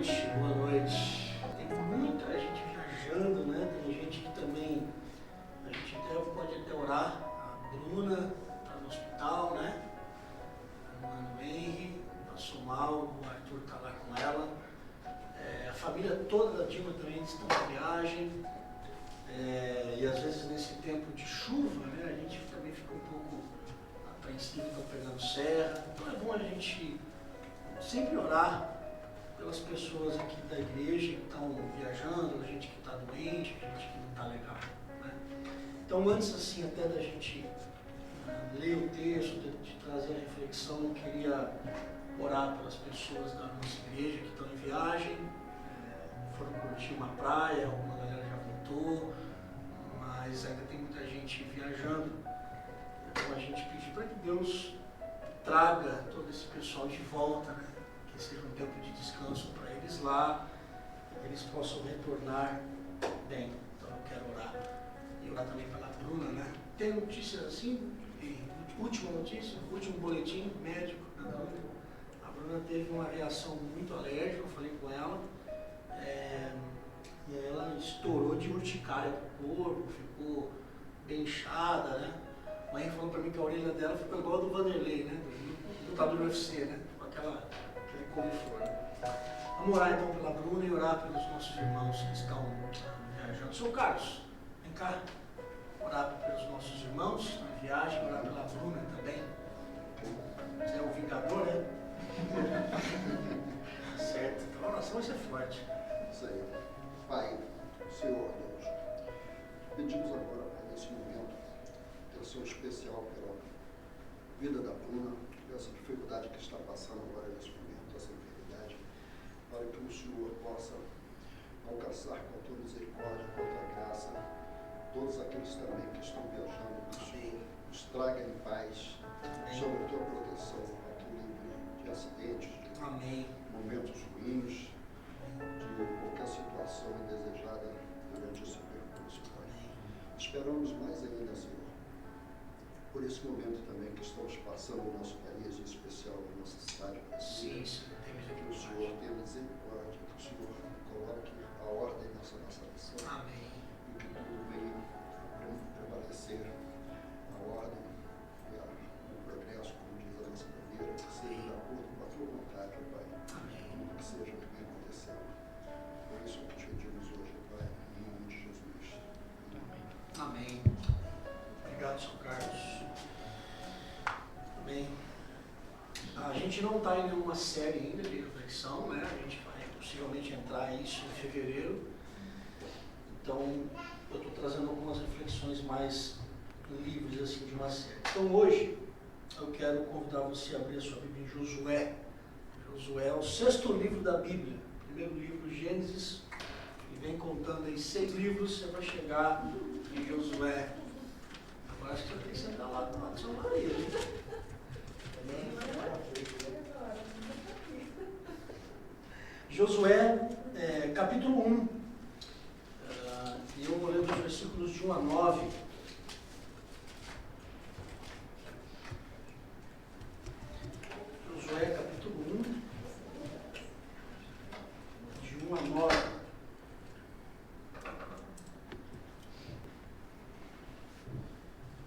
noite, boa noite. Tem muita gente viajando, né? Tem gente que também, a gente pode até orar. A Bruna está no hospital, né? A Mano Henry passou mal, o Arthur está lá com ela. A família toda da Dilma também está em viagem. E às vezes nesse tempo de chuva, né? A gente também fica um pouco apreensivo, está pegando serra. Então é bom a gente sempre orar pelas pessoas aqui da igreja que estão viajando, a gente que está doente, a gente que não está legal, né? Então antes assim até da gente ler o texto, de trazer a reflexão, eu queria orar pelas pessoas da nossa igreja que estão em viagem, foram curtir uma praia, alguma galera já voltou, mas ainda tem muita gente viajando. Então a gente pedir para que Deus traga todo esse pessoal de volta, né? Que seja um tempo de descanso para eles lá, que eles possam retornar bem. Então eu quero orar. E orar também pela Bruna, né? Tem notícias assim, última notícia, último boletim médico da Bruna. A Bruna teve uma reação muito alérgica, eu falei com ela, e ela estourou de urticária pro corpo, ficou bem inchada, né? A mãe falou para mim que a orelha dela ficou igual a do Vanderlei, né? Do lutador do UFC, né? Com aquele couve-flor. Vamos orar então pela Bruna e orar pelos nossos irmãos que estão viajando. Sr. Carlos, vem cá. Orar pelos nossos irmãos que estão em viagem, orar pela Bruna também. Você é o vingador, né? Certo. Então a oração vai ser forte. Isso aí. Pai, Senhor Deus, pedimos agora, Pai, nesse momento, atenção especial pela vida da Bruna, essa dificuldade que está passando agora nesse momento, essa enfermidade, para que o Senhor possa alcançar com a tua misericórdia, com a tua graça, todos aqueles também que estão viajando, que o Senhor os traga em paz, sob a tua proteção, para que livre de acidentes, de momentos ruins, de qualquer situação indesejada durante esse percurso, Pai. Esperamos mais ainda, Senhor, por esse momento também que estamos passando no nosso país, em especial na nossa cidade, Sim, que o Senhor tenha misericórdia, que o Senhor coloque a ordem nessa nossa nação. Amém. E que tudo venha prevalecer a ordem e o progresso, como diz a nossa bandeira, que seja de acordo com a tua vontade, Pai. Amém. Que seja o que vem acontecendo. Por isso que te pedimos hoje, Pai, em nome de Jesus. Amém. Obrigado, Sr. Carlos. Amém. A gente não está em nenhuma série ainda de reflexão, né? A gente vai possivelmente entrar isso em fevereiro. Então, eu estou trazendo algumas reflexões mais livres assim, de uma série. Então, hoje, eu quero convidar você a abrir a sua Bíblia em Josué. Josué é o 6º livro da Bíblia. Primeiro livro, Gênesis, e vem contando aí 6 livros, você vai chegar em Josué. Agora acho que você tem que sentar lá do lado do seu marido, hein? Josué, capítulo 1. E eu vou ler dos versículos de 1 a 9. Josué, capítulo 1, de 1 a 9.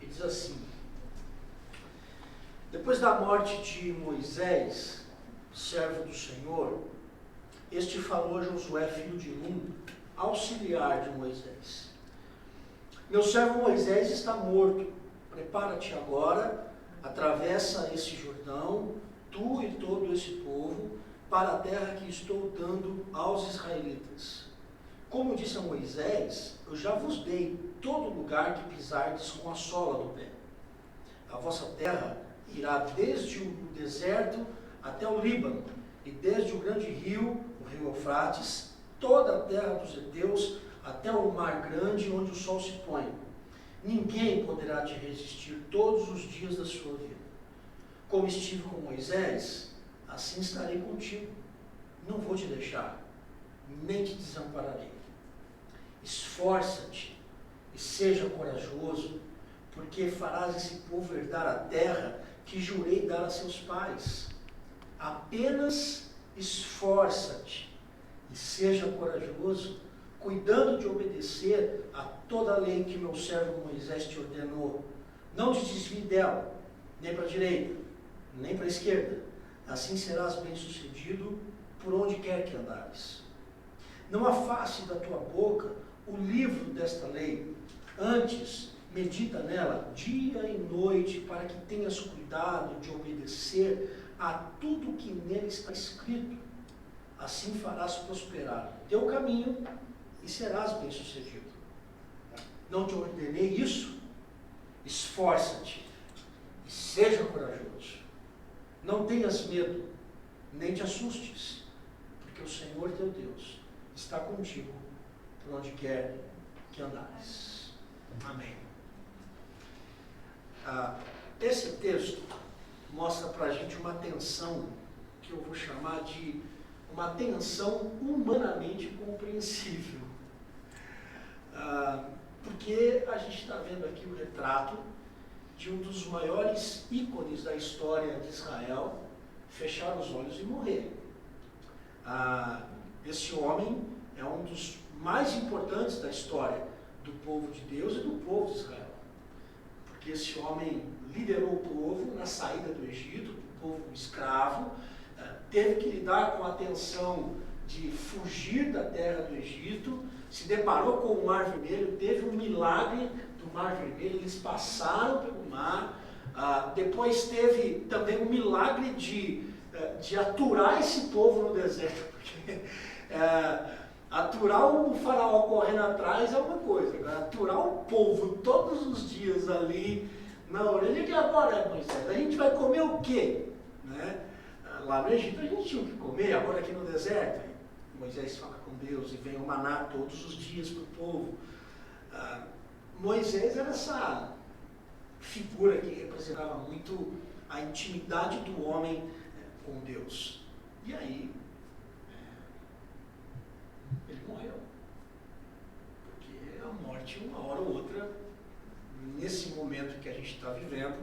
E diz assim: depois da morte de Moisés, servo do Senhor, este falou a Josué, filho de Nun, auxiliar de Moisés: meu servo Moisés está morto. Prepara-te agora, atravessa esse Jordão, tu e todo esse povo, para a terra que estou dando aos israelitas. Como disse a Moisés, eu já vos dei todo lugar que pisardes com a sola do pé. A vossa terra irá desde o deserto até o Líbano, e desde o grande rio, o rio Eufrates, toda a terra dos heteus, até o mar grande, onde o sol se põe. Ninguém poderá te resistir todos os dias da sua vida. Como estive com Moisés, assim estarei contigo. Não vou te deixar, nem te desampararei. Esforça-te e seja corajoso, porque farás esse povo herdar a terra que jurei dar a seus pais. Apenas esforça-te e seja corajoso, cuidando de obedecer a toda a lei que meu servo Moisés te ordenou. Não te desvie dela, nem para a direita, nem para a esquerda. Assim serás bem-sucedido por onde quer que andares. Não afaste da tua boca o livro desta lei. Antes, medita nela dia e noite, para que tenhas cuidado de obedecer a tudo que nele está escrito. Assim farás prosperar o teu caminho e serás bem-sucedido. Não te ordenei isso? Esforça-te e seja corajoso. Não tenhas medo, nem te assustes, porque o Senhor teu Deus está contigo por onde quer que andares. Amém. Esse texto mostra para a gente uma tensão que eu vou chamar de uma tensão humanamente compreensível. Porque a gente está vendo aqui o retrato de um dos maiores ícones da história de Israel fechar os olhos e morrer. Esse homem é um dos mais importantes da história do povo de Deus e do povo de Israel. Porque esse homem liderou o povo na saída do Egito, o povo escravo, teve que lidar com a tensão de fugir da terra do Egito, se deparou com o Mar Vermelho, teve um milagre do Mar Vermelho, eles passaram pelo mar, depois teve também um milagre de aturar esse povo no deserto, porque aturar o faraó correndo atrás é uma coisa, agora, aturar o povo todos os dias ali na orelha, que agora, Moisés, a gente vai comer o quê? Né? Lá no Egito a gente tinha o que comer, agora aqui no deserto, Moisés fala com Deus e vem o maná todos os dias para o povo. Moisés era essa figura que representava muito a intimidade do homem com Deus. E aí, ele morreu. Porque a morte, uma hora ou outra, nesse momento que a gente está vivendo,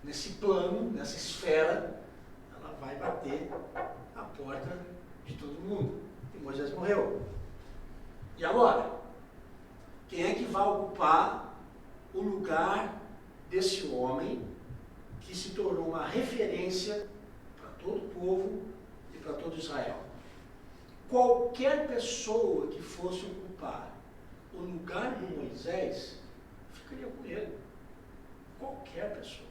nesse plano, nessa esfera, ela vai bater a porta de todo mundo. E Moisés morreu. E agora? Quem é que vai ocupar o lugar desse homem que se tornou uma referência para todo o povo e para todo Israel? Qualquer pessoa que fosse ocupar o lugar de Moisés ficaria com medo. Qualquer pessoa.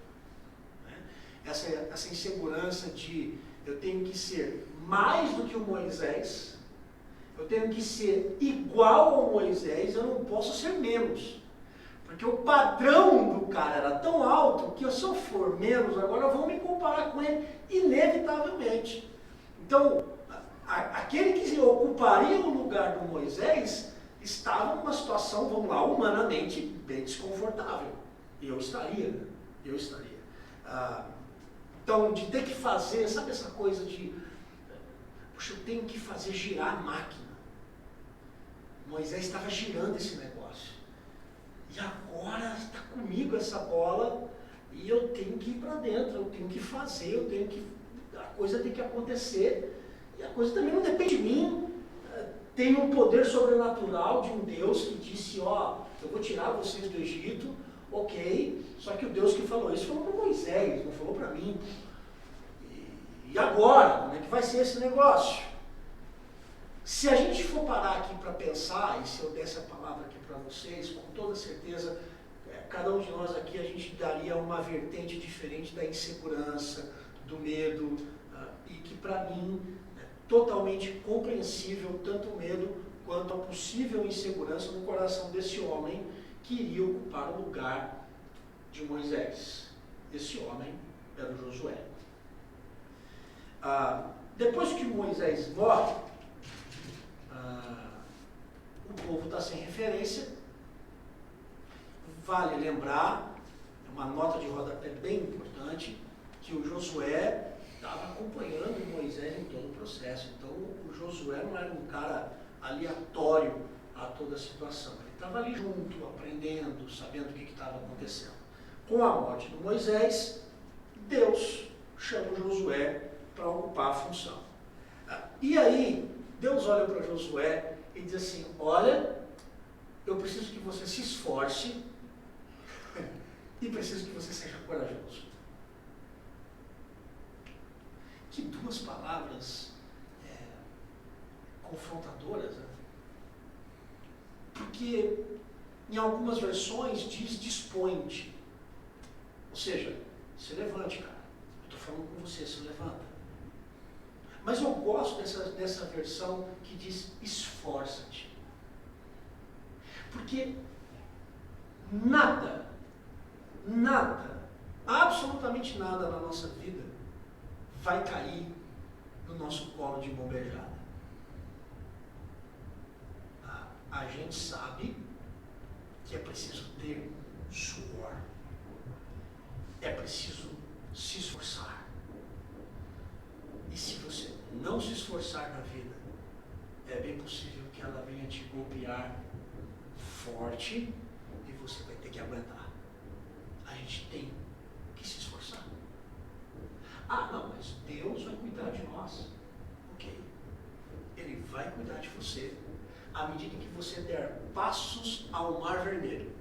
Né? Essa insegurança de eu tenho que ser mais do que o Moisés, eu tenho que ser igual ao Moisés, eu não posso ser menos. Porque o padrão do cara era tão alto que se eu for menos, agora vão me comparar com ele inevitavelmente. Então, aquele que ocuparia o lugar do Moisés estava numa situação, vamos lá, humanamente bem desconfortável. E eu estaria. Então, de ter que fazer, sabe essa coisa de, puxa, eu tenho que fazer girar a máquina. Moisés estava girando esse negócio. E agora está comigo essa bola e eu tenho que ir para dentro, eu tenho que fazer, a coisa tem que acontecer. E a coisa também não depende de mim. Tem um poder sobrenatural de um Deus que disse, eu vou tirar vocês do Egito, ok, só que o Deus que falou isso falou para Moisés, não falou para mim. E agora, como é que vai ser esse negócio? Se a gente for parar aqui para pensar, e se eu desse a palavra aqui para vocês, com toda certeza, cada um de nós aqui, a gente daria uma vertente diferente da insegurança, do medo, e que para mim é totalmente compreensível tanto o medo quanto a possível insegurança no coração desse homem que iria ocupar o lugar de Moisés. Esse homem era o Josué. Depois que Moisés morre, o povo está sem referência. Vale lembrar, é uma nota de rodapé bem importante, que o Josué estava acompanhando Moisés em todo o processo. Então, o Josué não era um cara aleatório a toda a situação. Ele estava ali junto, aprendendo, sabendo o que estava acontecendo. Com a morte de Moisés, Deus chama o Josué para ocupar a função. E aí, Deus olha para Josué e diz assim, olha, eu preciso que você se esforce e preciso que você seja corajoso. Que duas palavras confrontadoras, né? Porque em algumas versões diz dispõe-te. Ou seja, se levante, cara. Eu estou falando com você, se levanta. Mas eu gosto dessa versão que diz esforça-te. Porque nada, absolutamente nada na nossa vida vai cair no nosso colo de mão beijada. A gente sabe que é preciso ter suor. É preciso se esforçar. E se você não se esforçar na vida, é bem possível que ela venha te golpear forte e você vai ter que aguentar. A gente tem que se esforçar. Ah, não, mas Deus vai cuidar de nós. Ok. Ele vai cuidar de você à medida que você der passos ao Mar Vermelho.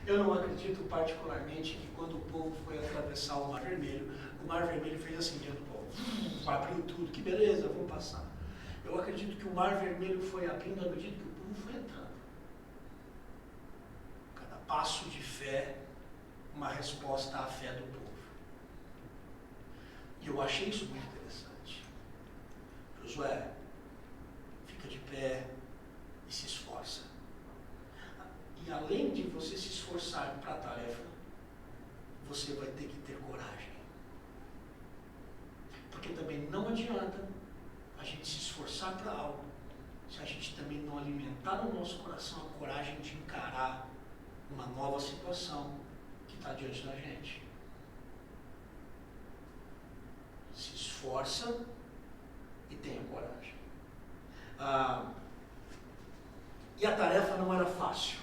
Eu não acredito particularmente que quando o povo foi atravessar o Mar Vermelho fez assim dentro do povo. Abriu tudo, que beleza, vamos passar. Eu acredito que o Mar Vermelho foi abrindo à medida que o povo foi entrando. Cada passo de fé, uma resposta à fé do povo. E eu achei isso muito interessante. Josué, fica de pé e se esforça. E além de você se esforçar para a tarefa, você vai ter que ter coragem. Porque também não adianta a gente se esforçar para algo se a gente também não alimentar no nosso coração a coragem de encarar uma nova situação que está diante da gente. Se esforça e tenha coragem. E a tarefa não era fácil.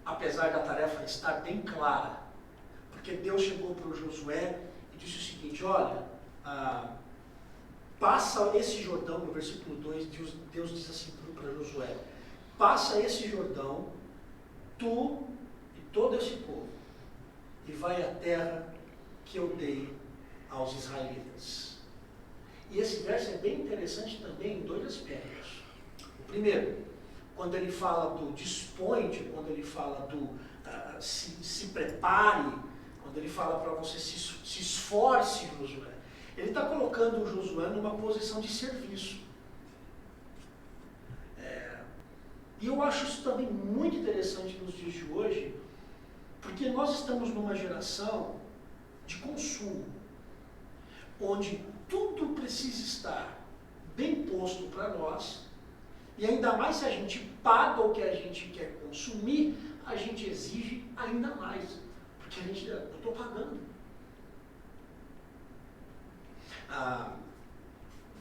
Apesar da tarefa estar bem clara, porque Deus chegou para o Josué e disse o seguinte, olha, passa esse Jordão, no versículo 2, Deus diz assim para Josué, passa esse Jordão, tu e todo esse povo, e vai à terra que eu dei aos israelitas. E esse verso é bem interessante também em dois aspectos. O primeiro, quando ele fala do dispõe-te, quando ele fala do se prepare, quando ele fala para você se esforce, Josué, ele está colocando o Josué numa posição de serviço. E eu acho isso também muito interessante nos dias de hoje, porque nós estamos numa geração de consumo, onde tudo precisa estar bem posto para nós, e ainda mais se a gente paga o que a gente quer consumir, a gente exige ainda mais, porque eu estou pagando.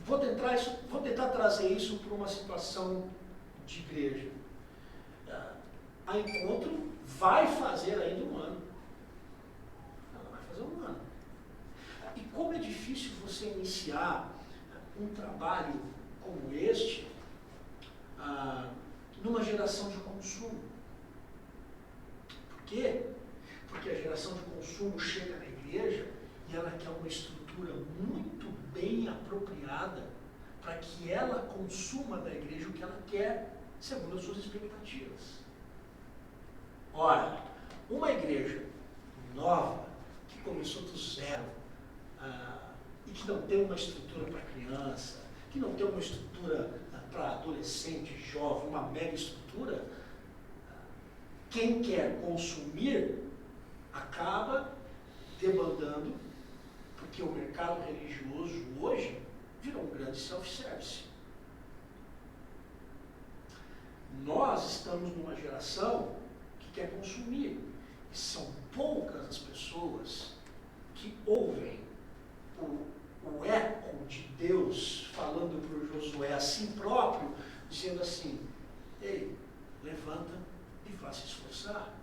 Vou tentar trazer isso para uma situação de igreja. A Encontro vai fazer ainda um ano. Ela vai fazer um ano. E como é difícil você iniciar um trabalho como este numa geração de consumo. Por quê? Porque a geração de consumo chega na igreja e ela quer uma estrutura muito bem apropriada para que ela consuma da igreja o que ela quer, segundo as suas expectativas. Ora, uma igreja nova, que começou do zero, e que não tem uma estrutura para criança, que não tem uma estrutura para adolescente, jovem, uma mega estrutura, quem quer consumir acaba demandando, porque o mercado religioso hoje virou um grande self-service. Nós estamos numa geração que quer consumir, e são poucas as pessoas que ouvem o eco de Deus falando para o Josué assim próprio, dizendo assim, ei, levanta e vá se esforçar,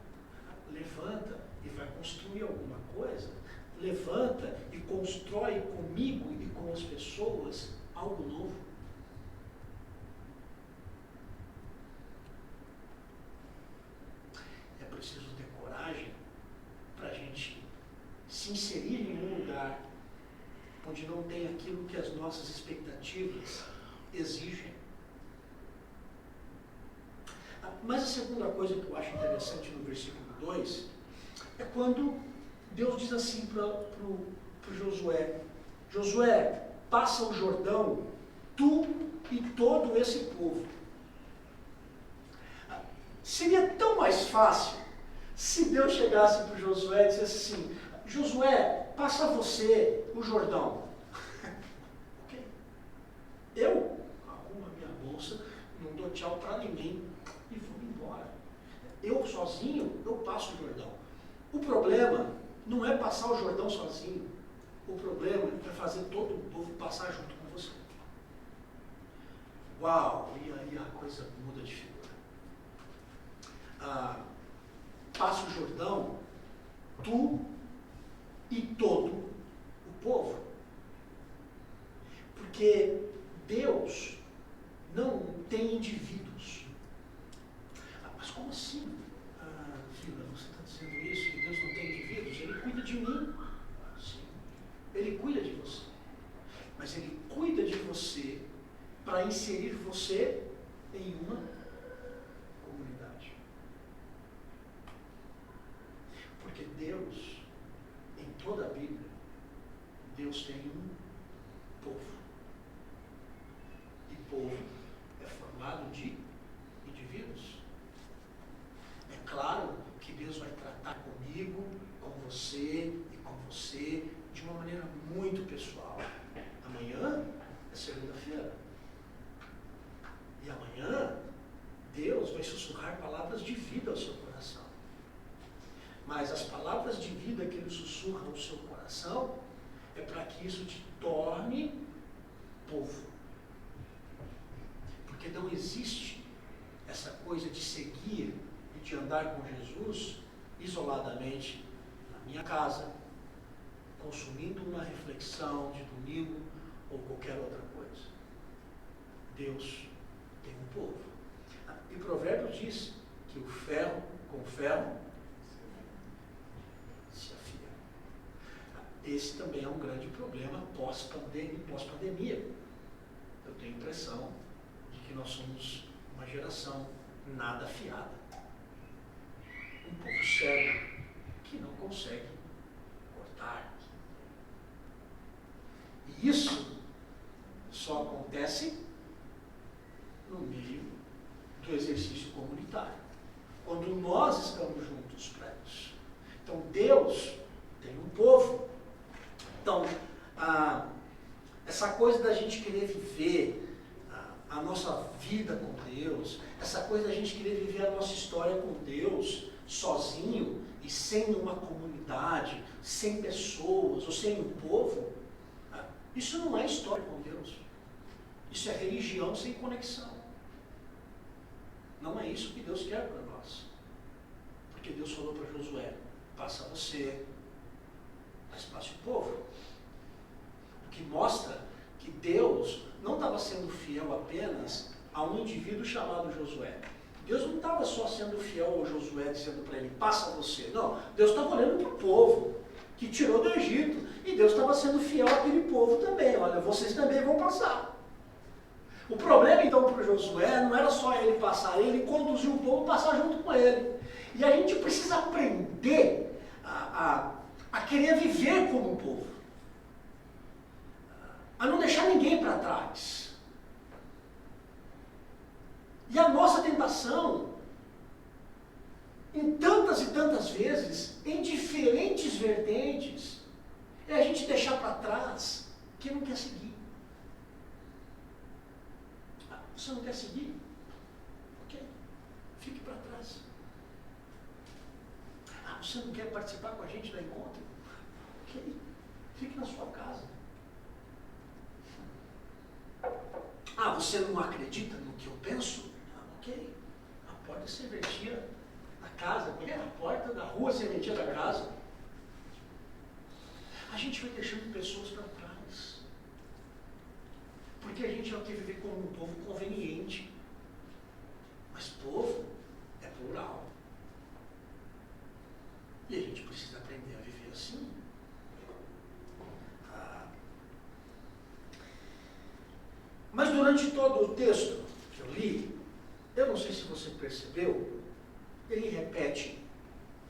levanta e vai construir alguma coisa, levanta e constrói comigo e com as pessoas algo novo. É preciso ter coragem para a gente se inserir em um lugar onde não tem aquilo que as nossas expectativas exigem. Mas a segunda coisa que eu acho interessante no versículo 2 é quando Deus diz assim para o Josué: Josué, passa o Jordão, tu e todo esse povo. Seria tão mais fácil se Deus chegasse para o Josué e dissesse assim: Josué, passa você o Jordão. Ok. Eu arrumo a minha bolsa, não dou tchau para ninguém e vou embora. Eu sozinho, eu passo o Jordão. O problema não é passar o Jordão sozinho. O problema é fazer todo o povo passar junto com você. Uau! E aí a coisa muda de figura. Passa o Jordão, tu e todo o povo. Porque Deus não tem indivíduos. Mas como assim, filha, você está dizendo isso, que Deus não tem indivíduos? Ele cuida de mim. Sim. Ele cuida de você. Mas Ele cuida de você para inserir você em uma comunidade. Porque Deus, em toda a Bíblia, Deus tem um povo. E povo é formado de indivíduos. É claro que Deus vai tratar comigo, com você e com você de uma maneira muito pessoal. Amanhã é segunda-feira. E amanhã Deus vai sussurrar palavras de vida ao seu coração. Mas as palavras de vida que Ele sussurra ao seu coração é para que isso te torne povo. Porque não existe essa coisa de seguir e de andar com Jesus isoladamente na minha casa, consumindo uma reflexão de domingo ou qualquer outra coisa. Deus tem um povo. E Provérbios diz que o ferro com ferro se afia. Esse também é um grande problema pós-pandemia. Eu tenho a impressão de que nós somos uma geração nada afiada. Um povo cego que não consegue cortar. E isso só acontece no meio do exercício comunitário, quando nós estamos juntos para isso. Então Deus tem um povo. Então, essa coisa da gente querer viver a nossa vida com Deus, essa coisa da gente querer viver a nossa história com Deus sozinho e sem uma comunidade, sem pessoas ou sem um povo, isso não é história com Deus. Isso é religião sem conexão. Não é isso que Deus quer para nós. Porque Deus falou para Josué: passa você, mas passe o povo. O que mostra que Deus não estava sendo fiel apenas a um indivíduo chamado Josué. Deus não estava só sendo fiel ao Josué, dizendo para ele: passa você. Não, Deus estava olhando para o povo que tirou do Egito. E Deus estava sendo fiel àquele povo também. Olha, vocês também vão passar. O problema então para o Josué não era só ele passar, ele conduziu o povo a passar junto com ele. E a gente precisa aprender a querer viver como um povo. A não deixar ninguém para trás. E a nossa tentação, em tantas e tantas vezes, em diferentes vertentes, é a gente deixar para trás quem não quer seguir. Você não quer seguir? Ok. Fique para trás. Você não quer participar com a gente do encontro? Ok. Fique na sua casa. Você não acredita no que eu penso? Ok. A porta se serventia da casa. A porta da rua se serventia da casa. A gente vai deixando pessoas para trás. Porque a gente quer viver como um povo conveniente. Mas povo é plural. E a gente precisa aprender a viver assim. Mas durante todo o texto que eu li, eu não sei se você percebeu, ele repete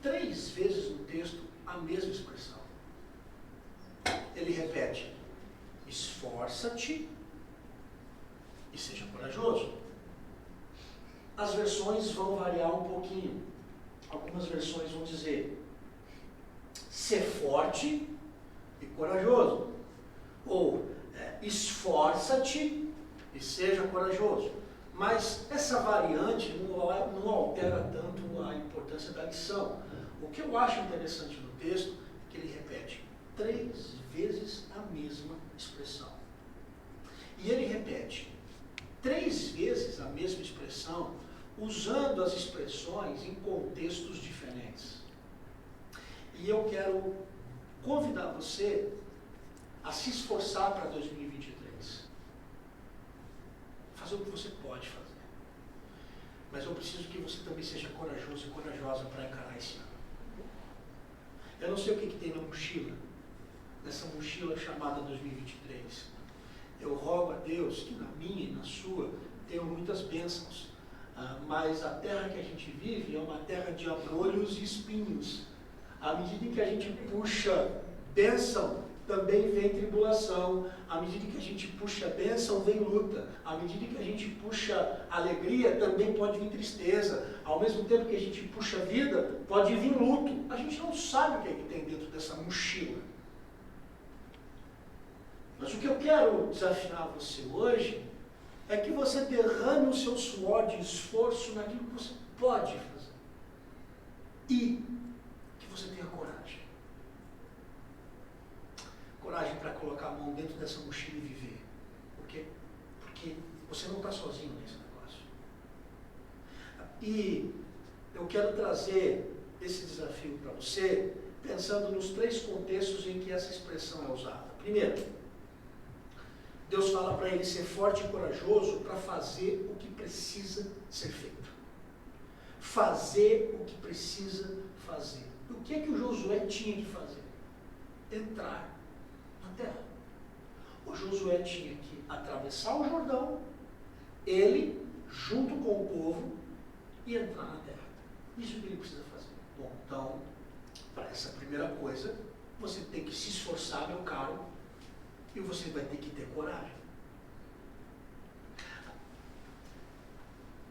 3 vezes no texto a mesma expressão. Ele repete: esforça-te e seja corajoso. As versões vão variar um pouquinho. Algumas versões vão dizer: ser forte e corajoso. Ou esforça-te e seja corajoso. Mas essa variante não altera tanto a importância da lição. O que eu acho interessante no texto é que ele repete 3 vezes a mesma expressão. E ele repete 3 vezes a mesma expressão, usando as expressões em contextos diferentes. E eu quero convidar você a se esforçar para 2023. Fazer o que você pode fazer. Mas eu preciso que você também seja corajoso e corajosa para encarar esse ano. Eu não sei o que tem na mochila, nessa mochila chamada 2023. Eu rogo a Deus que na minha e na sua tenham muitas bênçãos. Mas a terra que a gente vive é uma terra de abrolhos e espinhos. À medida em que a gente puxa bênção, também vem tribulação. À medida que a gente puxa bênção, vem luta. À medida que a gente puxa alegria, também pode vir tristeza. Ao mesmo tempo que a gente puxa vida, pode vir luto. A gente não sabe o que é que tem dentro dessa mochila. Mas o que eu quero desafiar você hoje é que você derrame o seu suor de esforço naquilo que você pode fazer. E que você tenha coragem. Coragem para colocar a mão dentro dessa mochila e viver. Por quê? Porque você não está sozinho nesse negócio. E eu quero trazer esse desafio para você, pensando nos 3 contextos em que essa expressão é usada. Primeiro, Deus fala para ele ser forte e corajoso para fazer o que precisa ser feito. Fazer o que precisa fazer. O que é que o Josué tinha que fazer? Entrar na terra. O Josué tinha que atravessar o Jordão, ele, junto com o povo, e entrar na terra. Isso que ele precisa fazer. Bom, então, para essa primeira coisa, você tem que se esforçar, meu caro, e você vai ter que ter coragem.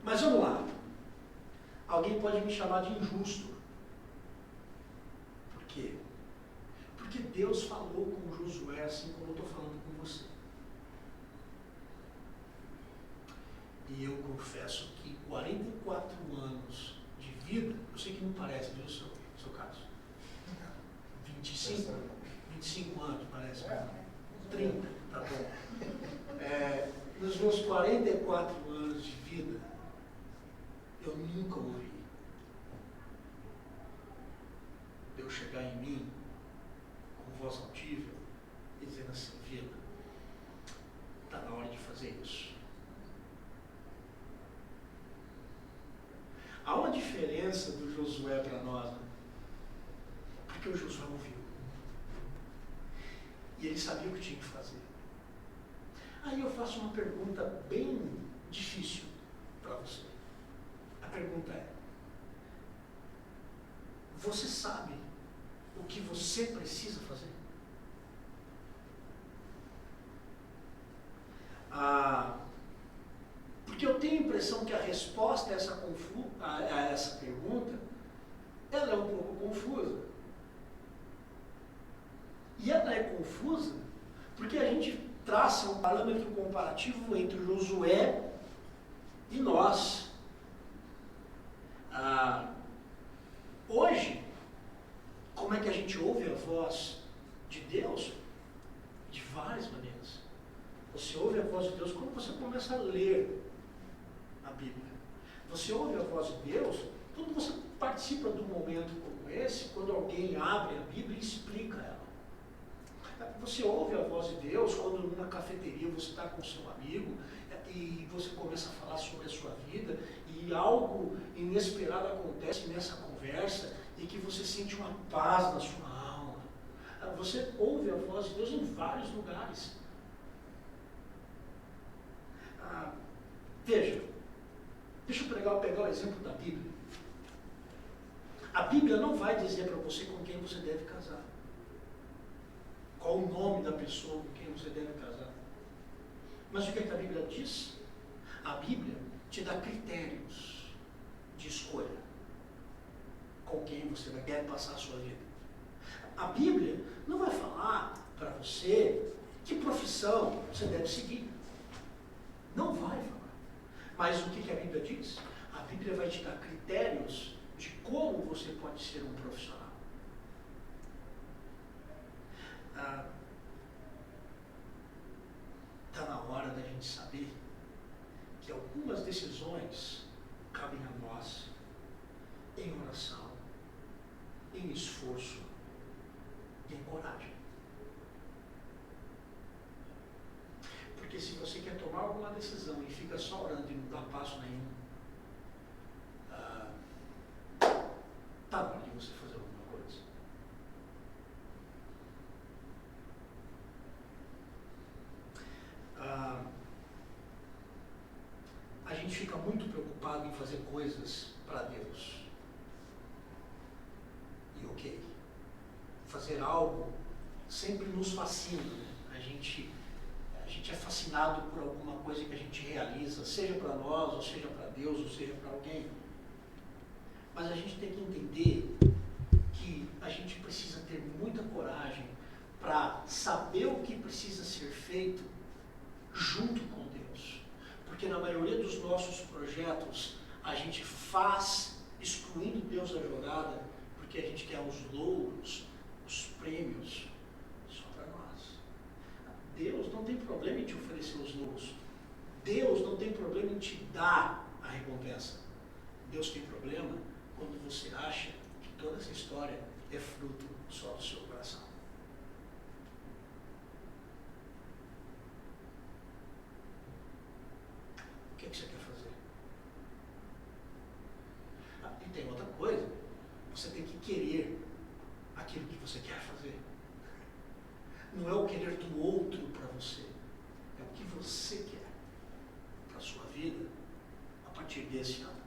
Mas vamos lá. Alguém pode me chamar de injusto. Por quê? Porque Deus falou com Josué assim como eu estou falando com você. E eu confesso que 44 anos de vida, eu sei que não parece, viu, seu Carlos? 25 anos, parece. 30, tá bom. Nos meus 44 anos de vida, eu nunca ouvi Deus chegar em mim com voz altível e dizendo assim: Vila, está na hora de fazer isso. Há uma diferença do Josué para nós, né? Porque o Josué ouviu. E ele sabia o que tinha que fazer. Aí eu faço uma pergunta bem difícil para você. A pergunta é: você sabe o que você precisa fazer? Porque eu tenho a impressão que a resposta a essa pergunta, ela é um pouco confusa. E ela é confusa porque a gente traça um parâmetro comparativo entre Josué e nós. Hoje, como é que a gente ouve a voz de Deus? De várias maneiras. Você ouve a voz de Deus quando você começa a ler a Bíblia. Você ouve a voz de Deus quando você participa de um momento como esse, quando alguém abre a Bíblia e explica ela. Você ouve a voz de Deus quando numa cafeteria você está com seu amigo e você começa a falar sobre a sua vida e algo inesperado acontece nessa conversa e que você sente uma paz na sua alma. Você ouve a voz de Deus em vários lugares. Veja, deixa eu pegar o exemplo da Bíblia. A Bíblia não vai dizer para você com quem você deve casar. Qual o nome da pessoa com quem você deve casar. Mas o que é que a Bíblia diz? A Bíblia te dá critérios de escolha com quem você quer passar a sua vida. A Bíblia não vai falar para você que profissão você deve seguir. Não vai falar. Mas o que a Bíblia diz? A Bíblia vai te dar critérios de como você pode ser um profissional. Está na hora da gente saber que algumas decisões cabem a nós em oração, em esforço e em coragem. Porque se você quer tomar alguma decisão e fica só orando e não dá passo nenhum, está na hora de você fazer alguma coisa. A gente fica muito preocupado em fazer coisas para Deus. E ok. Fazer algo sempre nos fascina, né? A gente é fascinado por alguma coisa que a gente realiza, seja para nós, ou seja para Deus, ou seja para alguém. Mas a gente tem que entender que a gente precisa ter muita coragem para saber o que precisa ser feito junto com Deus. Porque na maioria dos nossos projetos, a gente faz excluindo Deus da jogada, porque a gente quer os louros, os prêmios, só para nós. Deus não tem problema em te oferecer os louros. Deus não tem problema em te dar a recompensa. Deus tem problema quando você acha que toda essa história é fruto só do seu coração. O que você quer fazer? E tem outra coisa, você tem que querer aquilo que você quer fazer. Não é o querer do outro para você, é o que você quer para a sua vida a partir desse ano.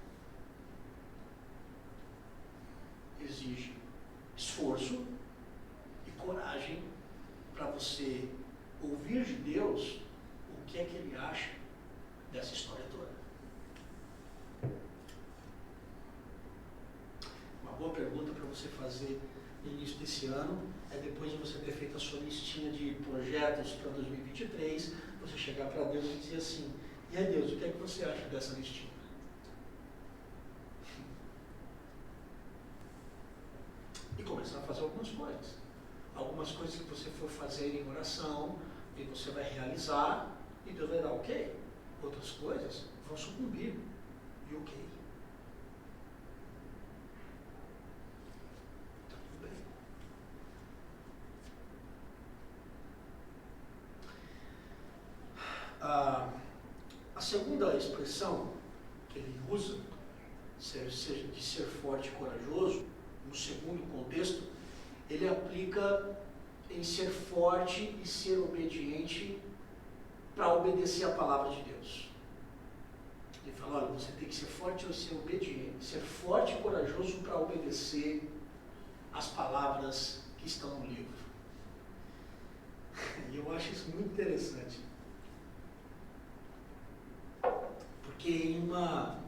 Exige esforço e coragem para você ouvir de Deus o que é que Ele acha dessa história toda. Uma boa pergunta para você fazer no início desse ano é, depois de você ter feito a sua listinha de projetos para 2023, você chegar para Deus e dizer assim: e aí Deus, o que é que você acha dessa listinha? E começar a fazer algumas coisas. Algumas coisas que você for fazer em oração, e você vai realizar, e Deus vai dar ok. Outras coisas vão sucumbir, e ok. Está tudo bem. A segunda expressão que ele usa, de ser forte e corajoso, no segundo contexto, ele aplica em ser forte e ser obediente para obedecer a palavra de Deus. Ele fala, olha, você tem que ser forte e ser obediente, ser forte e corajoso para obedecer as palavras que estão no livro. E eu acho isso muito interessante. Porque em uma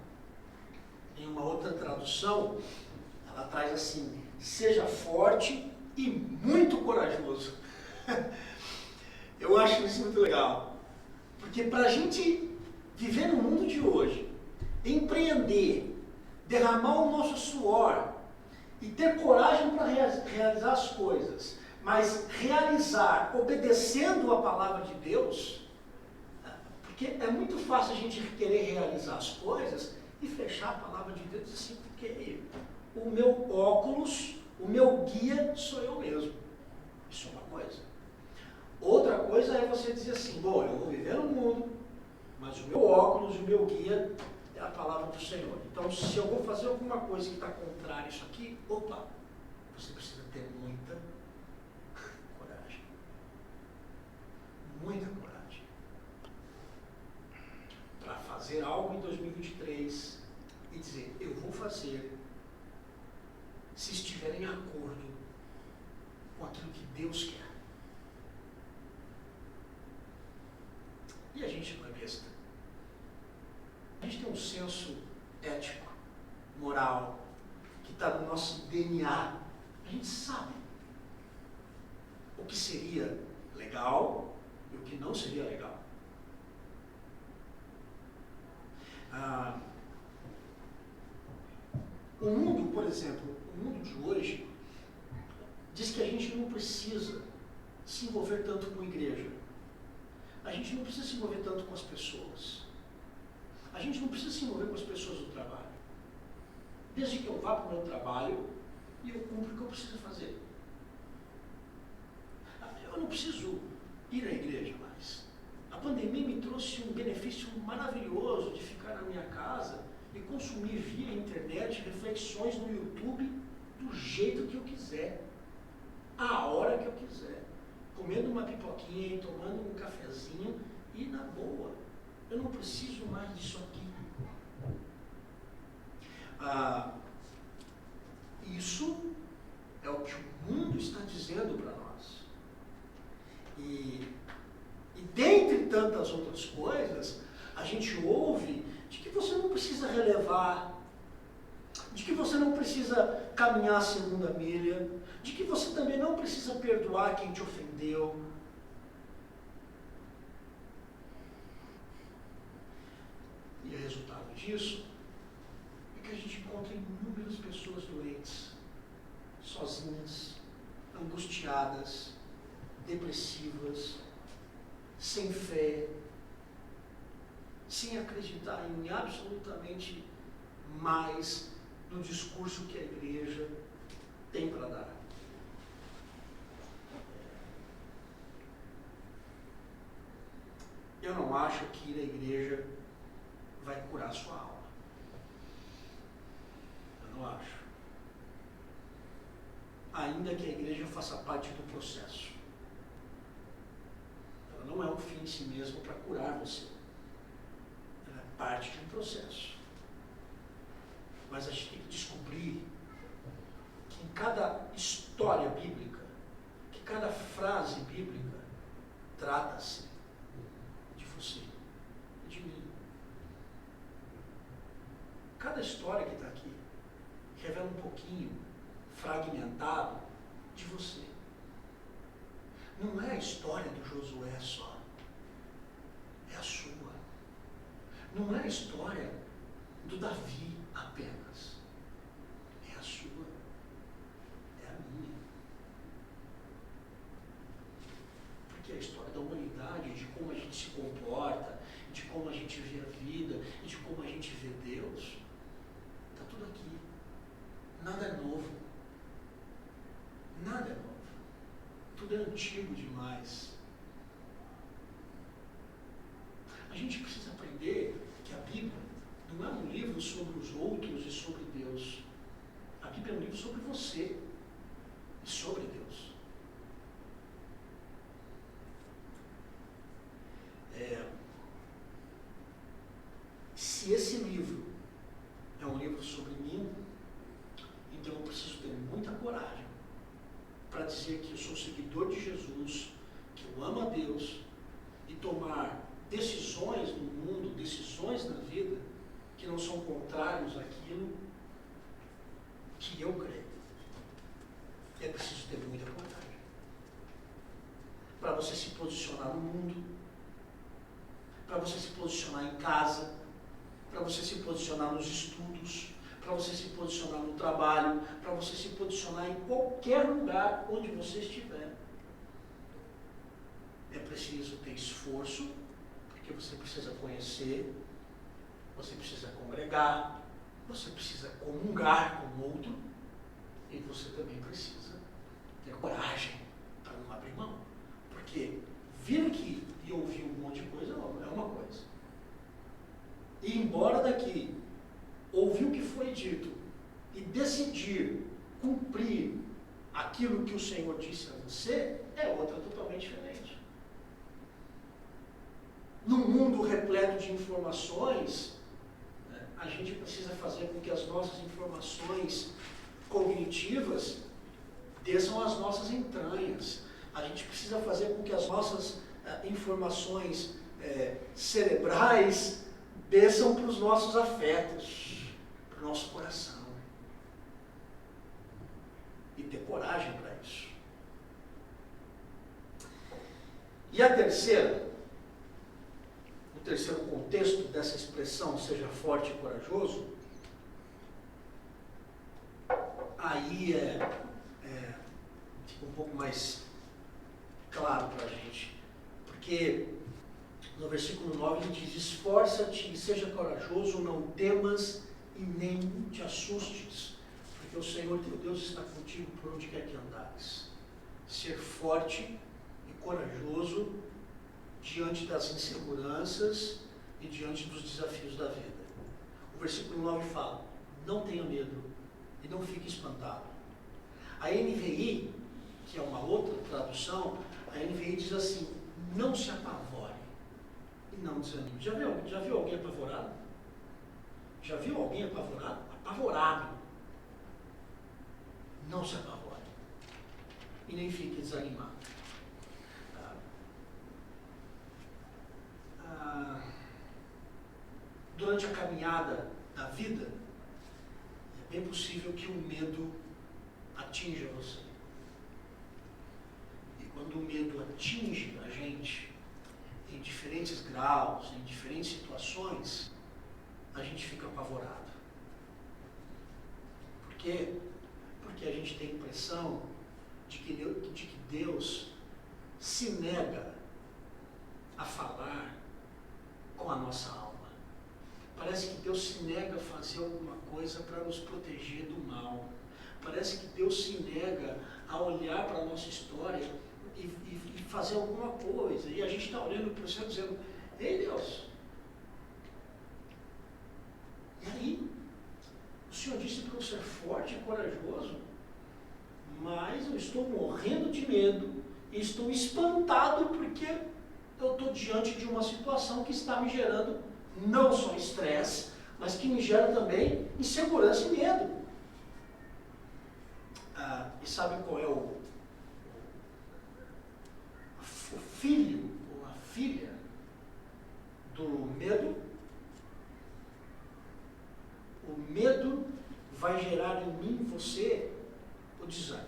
outra tradução, ela traz assim: seja forte e muito corajoso. Eu acho isso muito legal. Porque para a gente viver no mundo de hoje, empreender, derramar o nosso suor e ter coragem para realizar as coisas, mas realizar obedecendo a palavra de Deus, porque é muito fácil a gente querer realizar as coisas e fechar a palavra de Deus assim, porque o meu óculos, o meu guia sou eu mesmo. Isso é uma coisa. você dizer assim, bom, eu vou viver no mundo, mas o meu óculos, o meu guia é a palavra do Senhor. Então, se eu vou fazer alguma coisa que está contrária a isso aqui, opa, você precisa ter muita coragem. Muita coragem. Para fazer algo em 2023 e dizer, eu vou fazer se estiver em acordo com aquilo que Deus quer. E a gente não é besta. A gente tem um senso ético, moral, que está no nosso DNA. A gente sabe o que seria legal e o que não seria legal. O mundo, por exemplo, o mundo de hoje, diz que a gente não precisa se envolver tanto com a igreja. A gente não precisa se envolver tanto com as pessoas. A gente não precisa se envolver com as pessoas do trabalho. Desde que eu vá para o meu trabalho e eu cumpro o que eu preciso fazer. Eu não preciso ir à igreja mais. A pandemia me trouxe um benefício maravilhoso de ficar na minha casa e consumir via internet reflexões no YouTube do jeito que eu quiser, a hora que eu quiser, comendo uma pipoquinha e tomando um cafezinho e na boa. Eu não preciso mais disso aqui. Isso é o que o mundo está dizendo para nós. E dentre tantas outras coisas, a gente ouve de que você não precisa relevar, de que você não precisa caminhar a segunda milha, de que você também não precisa perdoar quem te ofendeu. E o resultado disso é que a gente encontra inúmeras pessoas doentes, sozinhas, angustiadas, depressivas, sem fé, sem acreditar em absolutamente mais no discurso que a igreja tem para dar. Eu não acho que ir à igreja vai curar a sua alma. Eu não acho. Ainda que a igreja faça parte do processo. Ela não é um fim em si mesmo para curar você. Ela é parte de um processo. Mas a gente tem que descobrir que em cada história bíblica, que cada frase bíblica trata-se de você e de mim. Cada história que está aqui revela um pouquinho, fragmentado, de você. Não é a história do Josué só. É a sua. Não é a história do Davi apenas. É a sua. É a minha. Porque é a história da humanidade, de como a gente se comporta, de como a gente vê a vida, e de como a gente vê Deus, está tudo aqui. Nada é novo. Nada é novo. Tudo é antigo demais. A gente precisa aprender que a Bíblia não é um livro sobre os outros e sobre Deus. A Bíblia é um livro sobre você e sobre Deus. Se esse livro é um livro sobre mim, então eu preciso ter muita coragem para dizer que eu sou seguidor de Jesus, que eu amo a Deus e tomar decisões no mundo, decisões na vida que não são contrários àquilo que eu creio. É preciso ter muita coragem para você se posicionar no mundo, para você se posicionar em casa, para você se posicionar nos estudos, para você se posicionar no trabalho, para você se posicionar em qualquer lugar onde você estiver. É preciso ter esforço, porque você precisa conhecer, você precisa congregar, você precisa comungar com o outro, e você também precisa ter coragem para não abrir mão. Porque vir aqui dito e decidir cumprir aquilo que o Senhor disse a você, é outra totalmente diferente. Num mundo repleto de informações, a gente precisa fazer com que as nossas informações cognitivas desçam às nossas entranhas. A gente precisa fazer com que as nossas informações cerebrais desçam para os nossos afetos, para o nosso coração. E ter coragem para isso. E a terceira, o terceiro contexto dessa expressão, seja forte e corajoso, aí fica um pouco mais claro para a gente. Porque no versículo 9 ele diz: esforça-te e seja corajoso, não temas e nem te assustes, porque o Senhor teu Deus está contigo por onde quer que andares. Ser forte e corajoso diante das inseguranças e diante dos desafios da vida. O versículo 9 fala: não tenha medo e não fique espantado. A NVI, que é uma outra tradução, a NVI diz assim: não se apavore e não desanime. Já viu alguém apavorado? Já viu alguém apavorado? Apavorado. Não se apavore e nem fique desanimado. Durante a caminhada da vida, é bem possível que o medo atinja você. E quando o medo atinge a gente, em diferentes graus, em diferentes situações, a gente fica apavorado. Por quê? Porque a gente tem a impressão de que Deus se nega a falar com a nossa alma. Parece que Deus se nega a fazer alguma coisa para nos proteger do mal. Parece que Deus se nega a olhar para a nossa história e fazer alguma coisa. E a gente está olhando para o céu dizendo: ei Deus, e aí? O Senhor disse para eu ser forte e corajoso, mas eu estou morrendo de medo e estou espantado porque eu estou diante de uma situação que está me gerando não só estresse, mas que me gera também insegurança e medo. E sabe qual é o filho ou a filha do medo? O medo vai gerar em mim, você, o desânimo.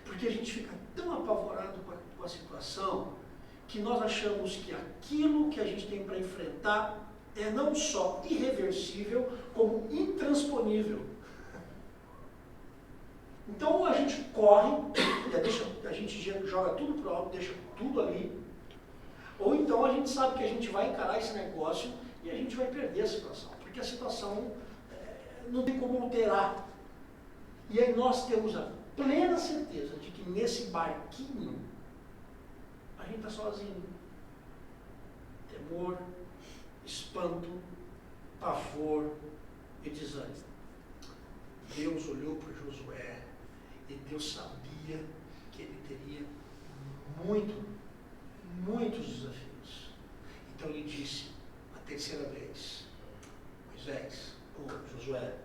Porque a gente fica tão apavorado com a situação que nós achamos que aquilo que a gente tem para enfrentar é não só irreversível, como intransponível. Então a gente corre, a gente joga tudo para o alto, deixa tudo ali, ou então a gente sabe que a gente vai encarar esse negócio e a gente vai perder a situação, porque a situação não tem como alterar. E aí nós temos a plena certeza de que nesse barquinho a gente está sozinho. Temor, espanto, pavor e desânimo. Deus olhou para Josué e Deus sabia que ele teria muitos desafios. Então ele disse a terceira vez: Moisés, ou Josué,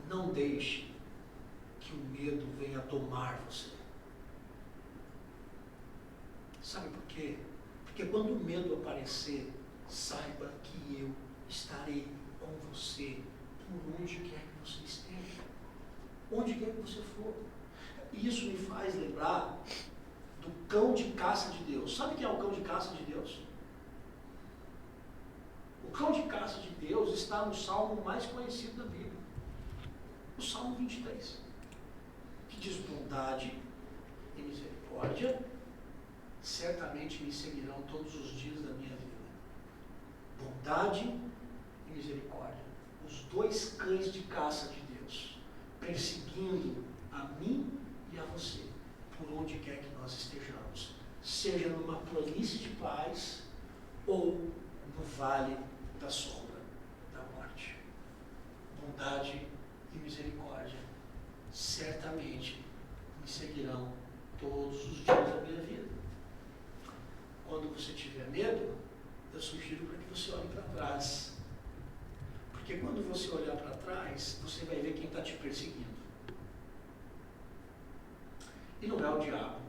não deixe que o medo venha tomar você. Sabe por quê? Porque quando o medo aparecer, saiba que eu estarei com você por onde quer que você esteja, onde quer que você for. E isso me faz lembrar do cão de caça de Deus. Sabe quem é o cão de caça de Deus? O cão de caça de Deus está no salmo mais conhecido da Bíblia, o Salmo 23, que diz: bondade e misericórdia certamente me seguirão todos os dias da minha vida. Bondade e misericórdia, os dois cães de caça de Deus, perseguindo a mim e a você, por onde quer que nós estejamos, seja numa planície de paz ou no vale da sombra da morte. bondade e misericórdia certamente me seguirão todos os dias da minha vida. Quando você tiver medo, eu sugiro para que você olhe para trás. Porque quando você olhar para trás, você vai ver quem está te perseguindo. E não é o diabo.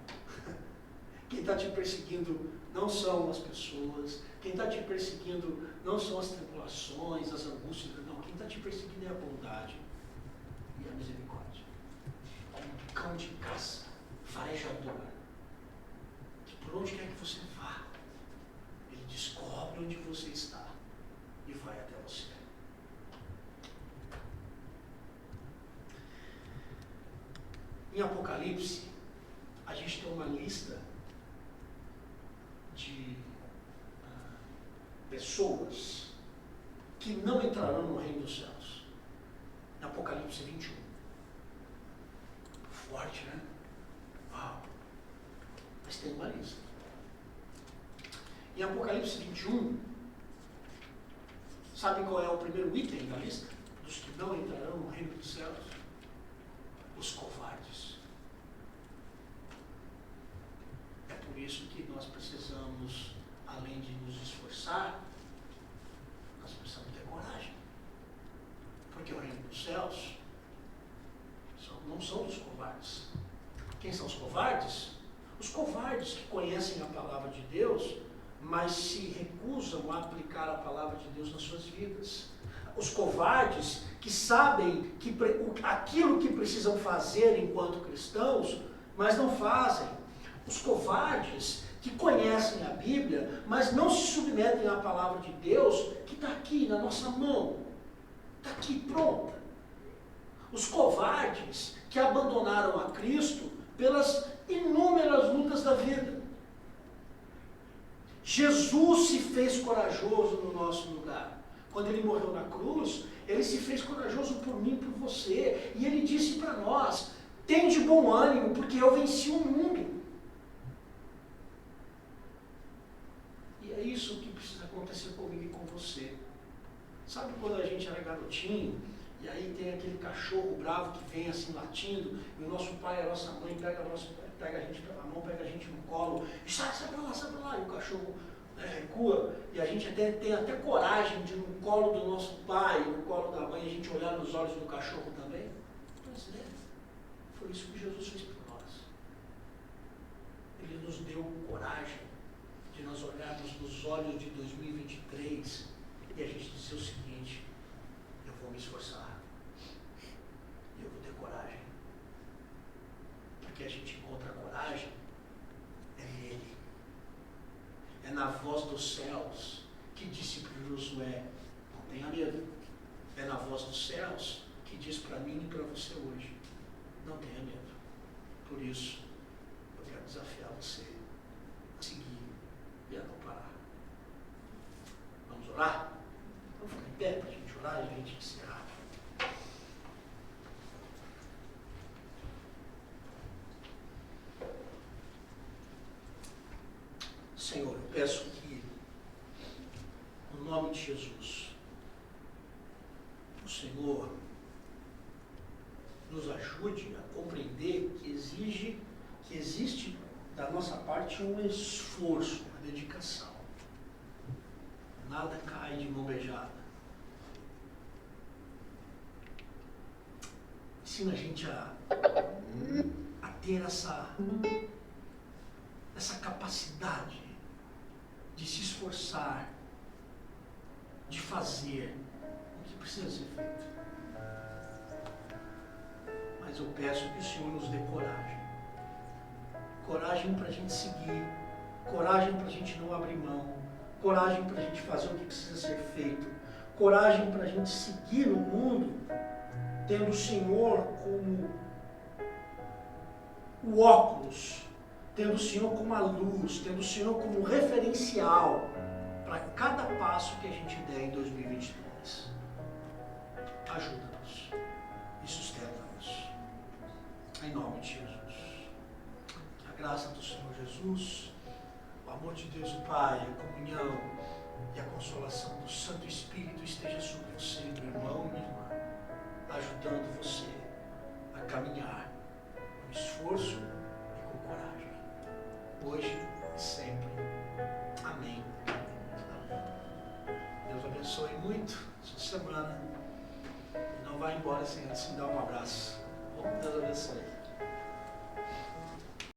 Quem está te perseguindo não são as pessoas. Quem está te perseguindo não são as tribulações, as angústias. Não, quem está te perseguindo é a bondade e a misericórdia. Um cão de caça, farejador, que por onde quer que você vá, ele descobre onde você está e vai até você. Em Apocalipse, a gente tem uma lista de pessoas que não entrarão no reino dos céus. Em Apocalipse 21. Forte, né? Uau! Mas tem uma lista. Em Apocalipse 21, sabe qual é o primeiro item da lista? Dos que não entrarão no reino dos céus? Os covardes. É por isso que nós precisamos, além de nos esforçar, nós precisamos ter coragem. Porque o reino dos céus não são dos covardes. Quem são os covardes? Os covardes que conhecem a palavra de Deus, mas se recusam a aplicar a palavra de Deus nas suas vidas. Os covardes que sabem aquilo que precisam fazer enquanto cristãos, mas não fazem. Os covardes que conhecem a Bíblia, mas não se submetem à palavra de Deus, que está aqui na nossa mão, está aqui pronta. Os covardes que abandonaram a Cristo pelas inúmeras lutas da vida. Jesus se fez corajoso no nosso lugar. Quando ele morreu na cruz, ele se fez corajoso por mim e por você. E ele disse para nós: tende bom ânimo, porque eu venci o mundo. E é isso que precisa acontecer comigo e com você. Sabe quando a gente era garotinho, e aí tem aquele cachorro bravo que vem assim latindo, e o nosso pai e a nossa mãe pega a gente pela mão, pega a gente no colo, e sai pra lá, e o cachorro recua, e a gente tem até coragem de ir no colo do nosso pai, no colo da mãe, a gente olhar nos olhos do cachorro também. Pois é, foi isso que Jesus fez por nós. Ele nos deu coragem de nós olharmos nos olhos de 2023 e a gente dizer o seguinte: eu vou me esforçar, e eu vou ter coragem, porque a gente encontra coragem nele. É na voz dos céus que disse para Josué: não tenha medo. É na voz dos céus que diz para mim e para você hoje: não tenha medo. Por isso, eu quero desafiar você a seguir e a não parar. Vamos orar? Vamos ficar em pé para a gente orar e a gente encerrar. Senhor, eu peço que, no nome de Jesus, o Senhor nos ajude a compreender que existe da nossa parte um esforço, uma dedicação. Nada cai de mão beijada. Ensina a gente a ter essa capacidade de se esforçar, de fazer o que precisa ser feito. Mas eu peço que o Senhor nos dê coragem. Coragem para a gente seguir, coragem para a gente não abrir mão, coragem para a gente fazer o que precisa ser feito, coragem para a gente seguir no mundo, tendo o Senhor como o óculos, tendo o Senhor como a luz, tendo o Senhor como referencial para cada passo que a gente der em 2022. Ajuda-nos e sustenta-nos. Em nome de Jesus. Que a graça do Senhor Jesus, o amor de Deus o Pai, a comunhão e a consolação do Santo Espírito esteja sobre você, meu irmão e minha irmã. muito essa semana. E não vai embora sem antes me dar um abraço. Deus abençoe.